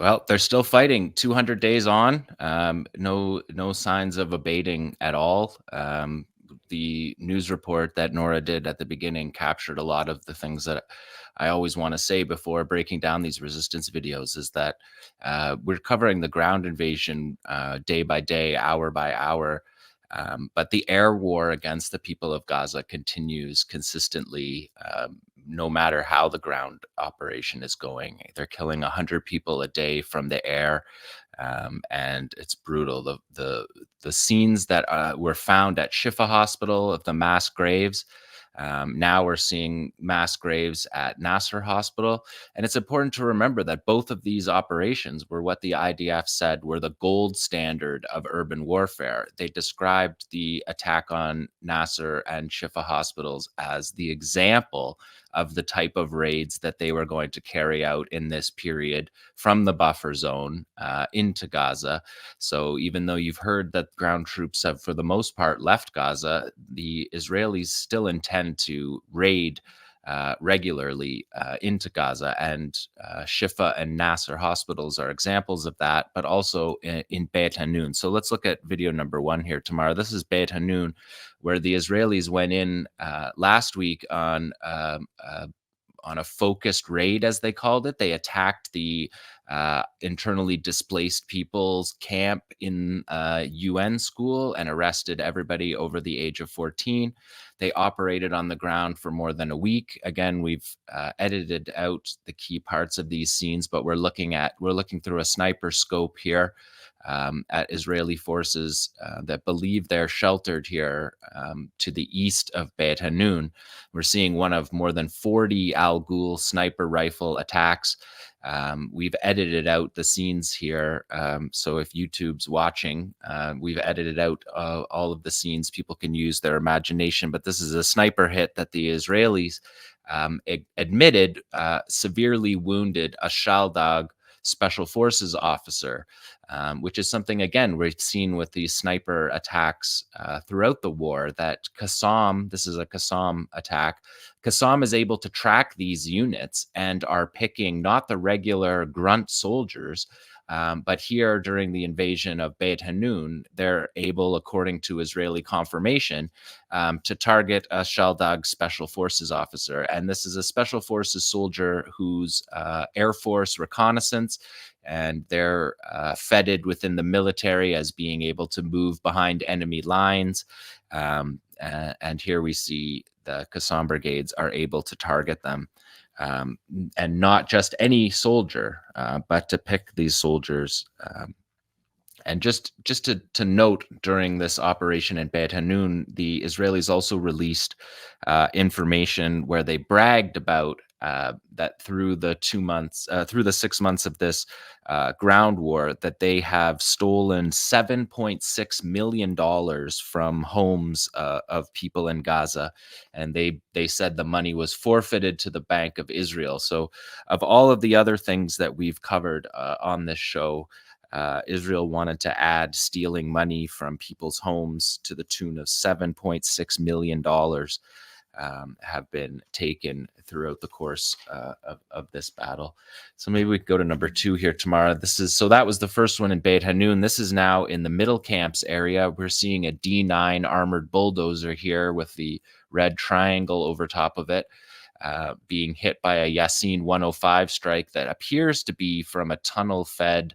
Well, they're still fighting 200 days on. No signs of abating at all. The news report that Nora did at the beginning captured a lot of the things that I always want to say before breaking down these resistance videos is that we're covering the ground invasion day by day, hour by hour. But the air war against the people of Gaza continues consistently, no matter how the ground operation is going. They're killing 100 people a day from the air, and it's brutal. The scenes that were found at Shifa Hospital of the mass graves. Now we're seeing mass graves at Nasser Hospital. And it's important to remember that both of these operations were what the IDF said were the gold standard of urban warfare. They described the attack on Nasser and Shifa hospitals as the example of the type of raids that they were going to carry out in this period from the buffer zone into Gaza. So even though you've heard that ground troops have, for the most part, left Gaza, the Israelis still intend to raid regularly into Gaza, and Shifa and Nasser hospitals are examples of that, but also in Beit Hanun. So let's look at video number 1 here tomorrow. This is Beit Hanun, where the Israelis went in last week on a focused raid, as they called it. They attacked the internally displaced people's camp in a UN school and arrested everybody over the age of 14. They operated on the ground for more than a week. Again, we've edited out the key parts of these scenes, but we're looking through a sniper scope here at Israeli forces that believe they're sheltered here to the east of Beit Hanun. We're seeing one of more than 40 Al Ghul sniper rifle attacks. We've edited out the scenes here. So if YouTube's watching, we've edited out all of the scenes. People can use their imagination, but this is a sniper hit that the Israelis admitted severely wounded a Shaldag special forces officer, which is something, again, we've seen with these sniper attacks throughout the war, that 𝐓𝐡𝐞, this is a 𝐓𝐡𝐞 attack, 𝐓𝐡𝐞 is able to track these units and are picking not the regular grunt soldiers, but here during the invasion of Beit Hanun, they're able, according to Israeli confirmation, to target a Shaldag special forces officer. And this is a special forces soldier who's Air Force reconnaissance, and they're feted within the military as being able to move behind enemy lines. And here we see the 𝐓𝐡𝐞 brigades are able to target them. And not just any soldier, but to pick these soldiers. And just to note, during this operation in Beit Hanun, the Israelis also released information where they bragged about that through the 6 months of this ground war, that they have stolen $7.6 million from homes of people in Gaza, and they said the money was forfeited to the Bank of Israel. So, of all of the other things that we've covered on this show, Israel wanted to add stealing money from people's homes to the tune of $7.6 million have been taken throughout the course of this battle. So maybe we could go to number 2 here tomorrow. So that was the first one in Beit Hanun. This is now in the middle camps area. We're seeing a D9 armored bulldozer here with the red triangle over top of it, being hit by a Yasin 105 strike that appears to be from a tunnel-fed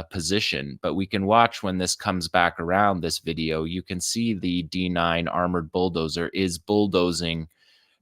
position. But we can watch when this comes back around, this video. You can see the D9 armored bulldozer is bulldozing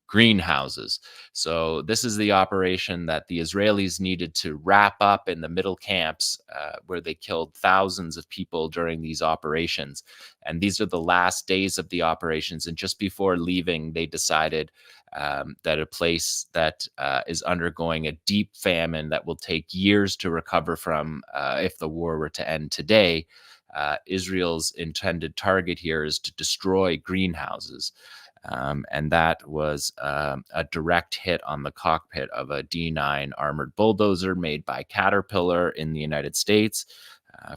greenhouses. So this is the operation that the Israelis needed to wrap up in the middle camps, where they killed thousands of people during these operations. And these are the last days of the operations. And just before leaving, they decided that a place that is undergoing a deep famine that will take years to recover from if the war were to end today, Israel's intended target here is to destroy greenhouses. And that was a direct hit on the cockpit of a D9 armored bulldozer made by Caterpillar in the United States.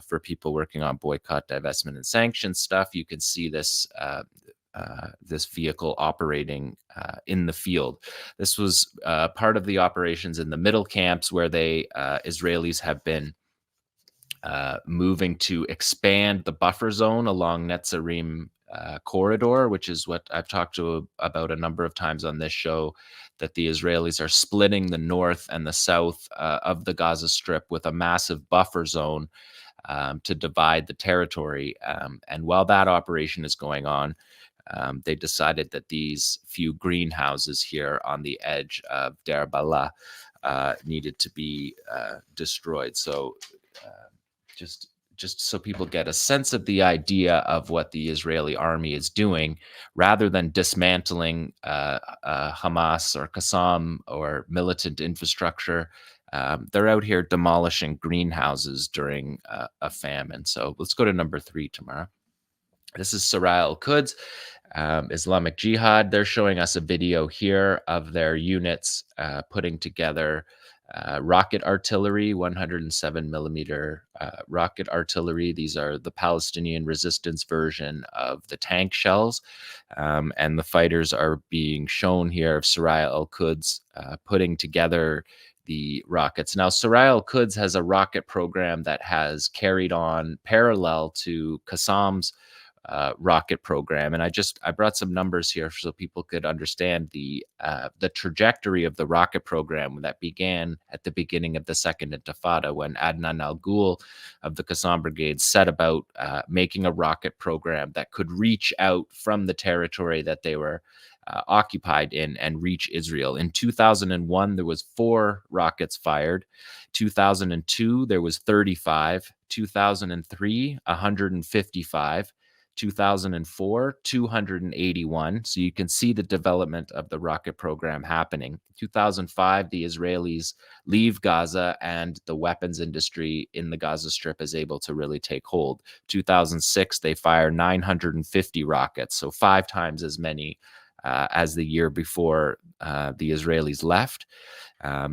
For people working on boycott, divestment, and sanctions stuff, you can see this this vehicle operating in the field. This was part of the operations in the middle camps, where Israelis have been moving to expand the buffer zone along Netzarim corridor, which is what I've talked about a number of times on this show, that the Israelis are splitting the north and the south of the Gaza Strip with a massive buffer zone to divide the territory. And while that operation is going on, they decided that these few greenhouses here on the edge of Deir Balah needed to be destroyed. So just so people get a sense of the idea of what the Israeli army is doing, rather than dismantling Hamas or Qassam or militant infrastructure, they're out here demolishing greenhouses during a famine. So let's go to number 3 tomorrow. This is 𝐓𝐴 𝐤𝐿 Islamic Jihad. They're showing us a video here of their units putting together rocket artillery, 107 millimeter rocket artillery. These are the Palestinian resistance version of the tank shells. And the fighters are being shown here of 𝐓𝐴 𝐤𝐿 putting together the rockets. Now, 𝐓𝐴 𝐤𝐿 has a rocket program that has carried on parallel to Qassam's rocket program, and I brought some numbers here so people could understand the trajectory of the rocket program that began at the beginning of the Second Intifada, when Adnan al-Ghul of the Qassam Brigade set about making a rocket program that could reach out from the territory that they were occupied in and reach Israel. In 2001, there was 4 rockets fired. 2002, there was 35. 2003, 155. 2004, 281. So you can see the development of the rocket program happening. 2005, the Israelis leave Gaza and the weapons industry in the Gaza Strip is able to really take hold. 2006, they fire 950 rockets, so 5 times as many as the year before the Israelis left.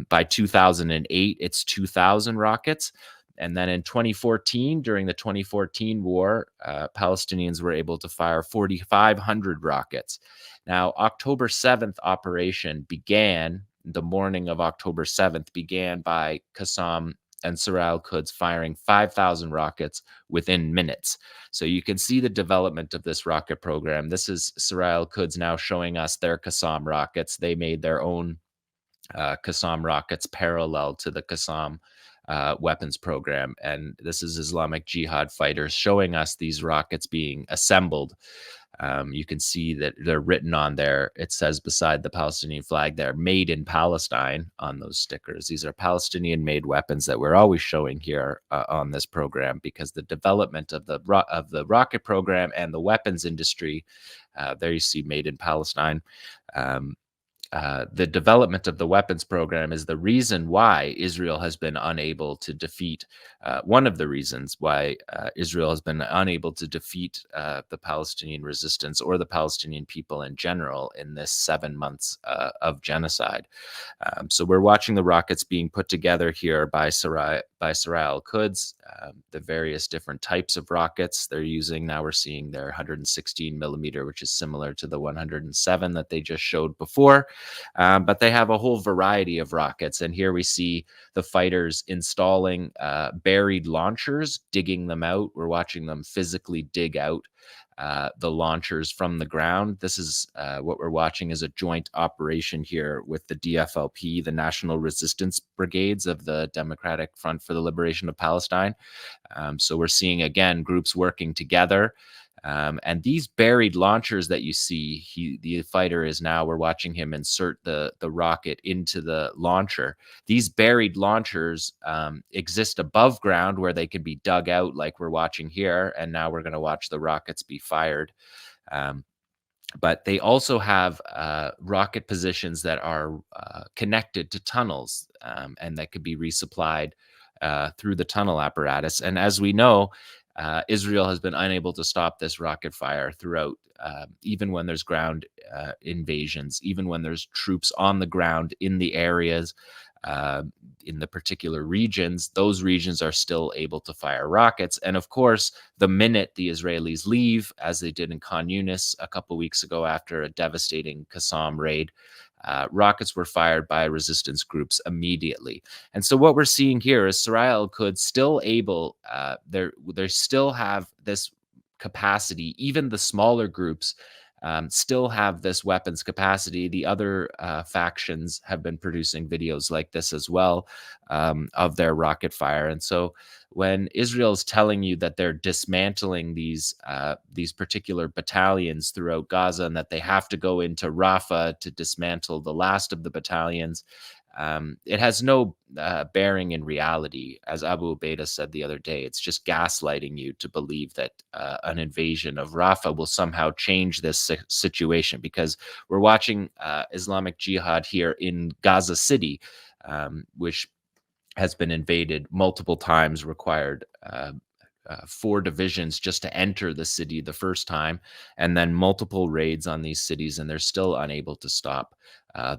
By 2008, it's 2,000 rockets. And then in 2014, during the 2014 war, Palestinians were able to fire 4,500 rockets. Now, October 7th operation began, the morning of October 7th, began by Qassam and 𝐓𝐴 𝐤𝐿 firing 5,000 rockets within minutes. So you can see the development of this rocket program. This is 𝐓𝐴 𝐤𝐿 now showing us their Qassam rockets. They made their own Qassam rockets parallel to the Qassam weapons program. And this is Islamic Jihad fighters showing us these rockets being assembled. You can see that they're written on there. It says beside the Palestinian flag there, "Made in Palestine" on those stickers. These are Palestinian-made weapons that we're always showing here on this program, because the development of the rocket program and the weapons industry, there you see "Made in Palestine." The development of the weapons program is the reason why Israel has been unable to defeat, one of the reasons why Israel has been unable to defeat the Palestinian resistance or the Palestinian people in general in this 7 months of genocide. So we're watching the rockets being put together here by 𝐓𝐴 𝐤𝐿, the various different types of rockets they're using. Now we're seeing their 116 millimeter, which is similar to the 107 that they just showed before. But they have a whole variety of rockets. And here we see the fighters installing buried launchers, digging them out. We're watching them physically dig out the launchers from the ground. This is what we're watching is a joint operation here with the DFLP, the National Resistance Brigades of the Democratic Front for the Liberation of Palestine. So we're seeing, again, groups working together. And these buried launchers that you see, the fighter is now, we're watching him insert the rocket into the launcher. These buried launchers exist above ground where they can be dug out like we're watching here. And now we're going to watch the rockets be fired. But they also have rocket positions that are connected to tunnels and that could be resupplied through the tunnel apparatus. And as we know, Israel has been unable to stop this rocket fire throughout, even when there's ground invasions, even when there's troops on the ground in the areas. uh, in the particular regions, those regions are still able to fire rockets. And of course, the minute the Israelis leave, as they did in Khan Yunis a couple weeks ago after a devastating Qassam raid, rockets were fired by resistance groups immediately. And so what we're seeing here is Saraya al-Quds still able, they still have this capacity. Even the smaller groups still have this weapons capacity. The other factions have been producing videos like this as well, of their rocket fire. And so when Israel is telling you that they're dismantling these particular battalions throughout Gaza, and that they have to go into Rafah to dismantle the last of the battalions, it has no bearing in reality. As Abu Ubaidah said the other day, it's just gaslighting you to believe that an invasion of Rafah will somehow change this situation, because we're watching Islamic Jihad here in Gaza City, which has been invaded multiple times, required 4 divisions just to enter the city the first time, and then multiple raids on these cities, and they're still unable to stop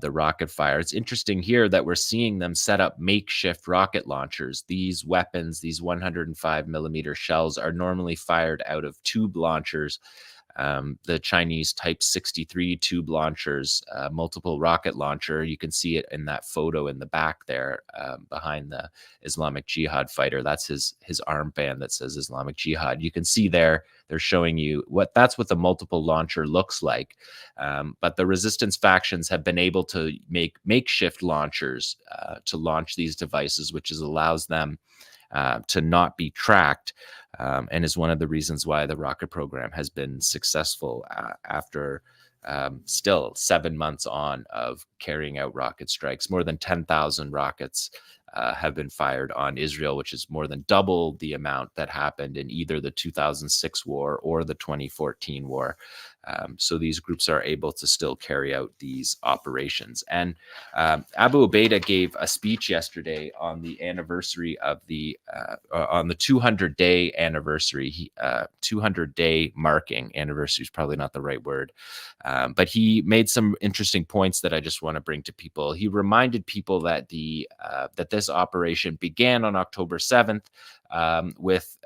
the rocket fire. It's interesting here that we're seeing them set up makeshift rocket launchers. These weapons, these 105 millimeter shells, are normally fired out of tube launchers. The Chinese Type 63 tube launchers, multiple rocket launcher. You can see it in that photo in the back there, behind the Islamic Jihad fighter. That's his armband that says Islamic Jihad. You can see there, they're showing you that's what the multiple launcher looks like. But the resistance factions have been able to make makeshift launchers to launch these devices, which allows them to not be tracked, and is one of the reasons why the rocket program has been successful after still 7 months on of carrying out rocket strikes. More than 10,000 rockets have been fired on Israel, which is more than double the amount that happened in either the 2006 war or the 2014 war. So these groups are able to still carry out these operations. And Abu Ubaidah gave a speech yesterday on the anniversary of on the 200-day anniversary, 200-day marking. Anniversary is probably not the right word, but he made some interesting points that I just want to bring to people. He reminded people that that this operation began on October 7th, with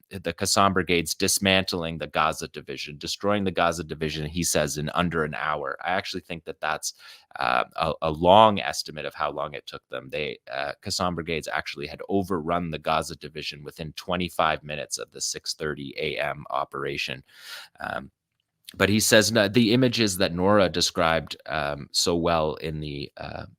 the Qassam brigades dismantling the Gaza division, destroying the Gaza division, he says, in under an hour. I actually think that that's a long estimate of how long it took them. Qassam brigades actually had overrun the Gaza division within 25 minutes of the 6:30 a.m. operation. But he says the images that Nora described so well in the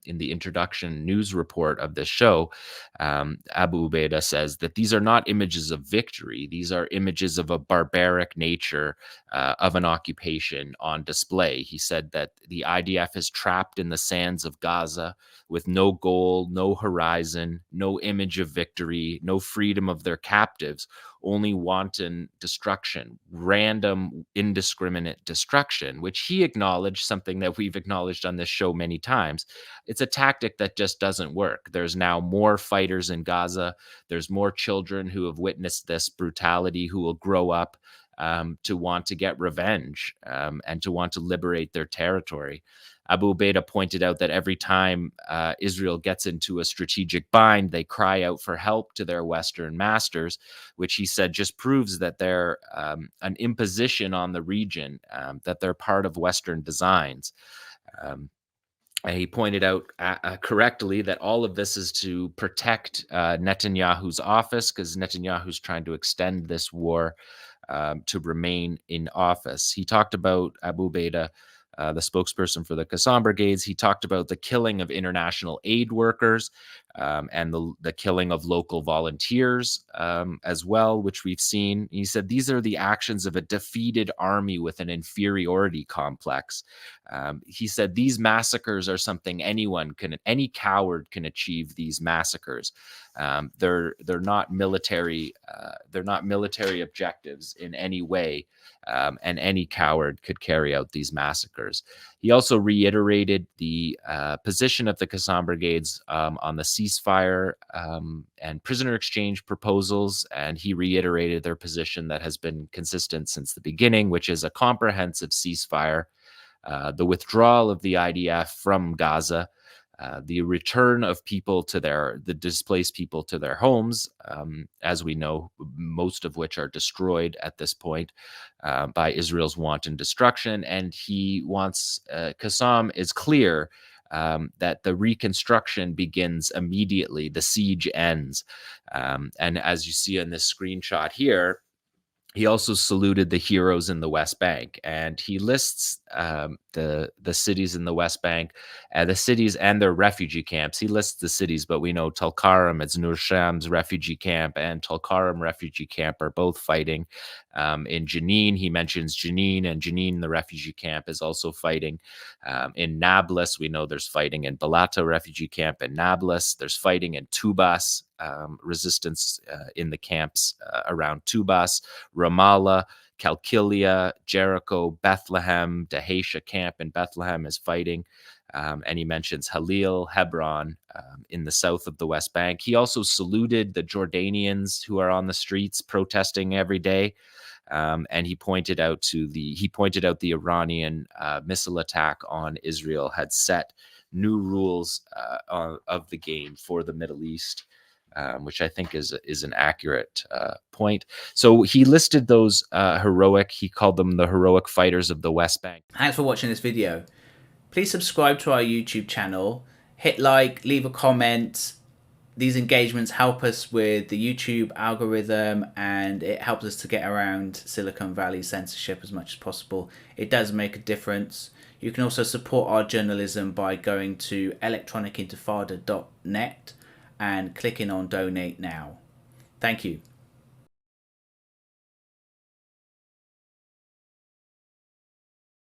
introduction news report of this show, Abu Ubaidah says that these are not images of victory. These are images of a barbaric nature of an occupation on display. He said that the IDF is trapped in the sands of Gaza with no goal, no horizon, no image of victory, no freedom of their captives, only wanton destruction, random, indiscriminate destruction, which he acknowledged, something that we've acknowledged on this show many times. It's a tactic that just doesn't work. There's now more fighters in Gaza. There's more children who have witnessed this brutality who will grow up to want to get revenge and to want to liberate their territory. Abu Ubaidah pointed out that every time Israel gets into a strategic bind, they cry out for help to their Western masters, which he said just proves that they're an imposition on the region, that they're part of Western designs. He pointed out correctly that all of this is to protect Netanyahu's office, because Netanyahu's trying to extend this war to remain in office. He talked about Abu Ubaidah, the spokesperson for the Qassam brigades. He talked about the killing of international aid workers and the killing of local volunteers as well, which we've seen. He said these are the actions of a defeated army with an inferiority complex. He said these massacres are something any coward can achieve. These massacres, they're not military. They're not military objectives in any way. And any coward could carry out these massacres. He also reiterated the position of the Qassam brigades on the ceasefire and prisoner exchange proposals, and he reiterated their position that has been consistent since the beginning, which is a comprehensive ceasefire, the withdrawal of the IDF from Gaza, the return of people to the displaced people to their homes, as we know, most of which are destroyed at this point by Israel's wanton destruction. And he wants, Qassam is clear that the reconstruction begins immediately, the siege ends. And as you see in this screenshot here, he also saluted the heroes in the West Bank, and he lists the cities in the West Bank, the cities and their refugee camps. He lists the cities, but we know Tulkarm, it's Nur Sham's refugee camp, and Tulkarm refugee camp are both fighting. In Jenin, he mentions Jenin, and Jenin, the refugee camp, is also fighting. In Nablus, we know there's fighting in Balata refugee camp in Nablus. There's fighting in Tubas, resistance in the camps around Tubas. Ramallah, Qalqilia, Jericho, Bethlehem, Dahesha camp in Bethlehem is fighting. And he mentions Halil, Hebron in the south of the West Bank. He also saluted the Jordanians who are on the streets protesting every day. And he pointed out the Iranian missile attack on Israel had set new rules of the game for the Middle East. Which I think is an accurate point. So he listed those he called them the heroic fighters of the West Bank. Thanks for watching this video. Please subscribe to our YouTube channel, hit like, leave a comment. These engagements help us with the YouTube algorithm, and it helps us to get around Silicon Valley censorship as much as possible. It does make a difference. You can also support our journalism by going to electronicintifada.net and clicking on donate now. Thank you.